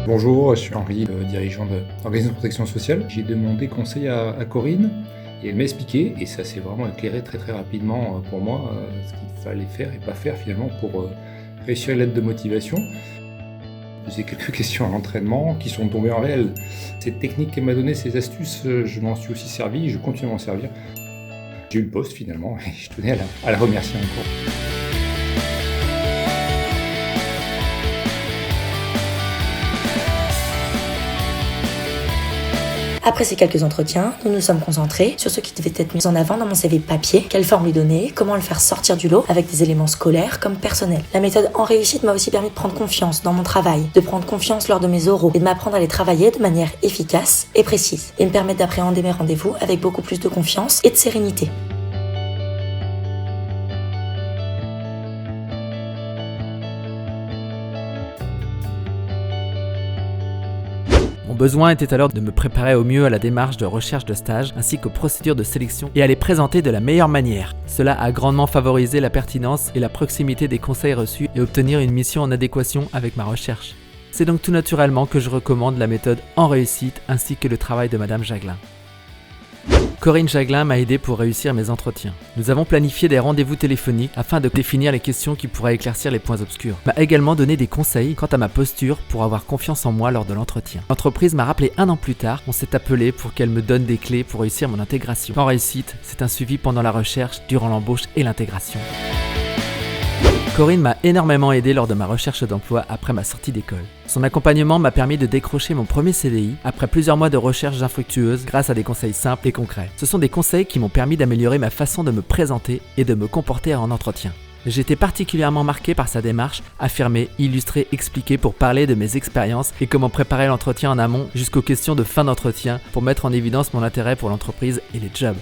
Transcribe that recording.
Bonjour, je suis Henri, le dirigeant de l'organisation de protection sociale. J'ai demandé conseil à Corinne et elle m'a expliqué, et ça s'est vraiment éclairé très rapidement pour moi, ce qu'il fallait faire et pas faire finalement pour réussir l'aide de motivation. J'ai quelques questions à l'entraînement qui sont tombées en réel. Cette technique qu'elle m'a donnée, ces astuces, je m'en suis aussi servi et je continue à m'en servir. J'ai eu le poste finalement et je tenais à la remercier encore. Après ces quelques entretiens, nous nous sommes concentrés sur ce qui devait être mis en avant dans mon CV papier, quelle forme lui donner, comment le faire sortir du lot avec des éléments scolaires comme personnels. La méthode en réussite m'a aussi permis de prendre confiance dans mon travail, de prendre confiance lors de mes oraux et de m'apprendre à les travailler de manière efficace et précise et me permettre d'appréhender mes rendez-vous avec beaucoup plus de confiance et de sérénité. Mon besoin était alors de me préparer au mieux à la démarche de recherche de stage ainsi qu'aux procédures de sélection et à les présenter de la meilleure manière. Cela a grandement favorisé la pertinence et la proximité des conseils reçus et obtenir une mission en adéquation avec ma recherche. C'est donc tout naturellement que je recommande la méthode en réussite ainsi que le travail de Madame Jaglin. Corinne Jaglin m'a aidé pour réussir mes entretiens. Nous avons planifié des rendez-vous téléphoniques afin de définir les questions qui pourraient éclaircir les points obscurs. Elle m'a également donné des conseils quant à ma posture pour avoir confiance en moi lors de l'entretien. L'entreprise m'a rappelé 1 an plus tard, on s'est appelé pour qu'elle me donne des clés pour réussir mon intégration. En réussite, c'est un suivi pendant la recherche, durant l'embauche et l'intégration. Corinne m'a énormément aidé lors de ma recherche d'emploi après ma sortie d'école. Son accompagnement m'a permis de décrocher mon premier CDI après plusieurs mois de recherches infructueuses grâce à des conseils simples et concrets. Ce sont des conseils qui m'ont permis d'améliorer ma façon de me présenter et de me comporter en entretien. J'ai été particulièrement marqué par sa démarche, affirmer, illustrer, expliquer pour parler de mes expériences et comment préparer l'entretien en amont jusqu'aux questions de fin d'entretien pour mettre en évidence mon intérêt pour l'entreprise et les jobs.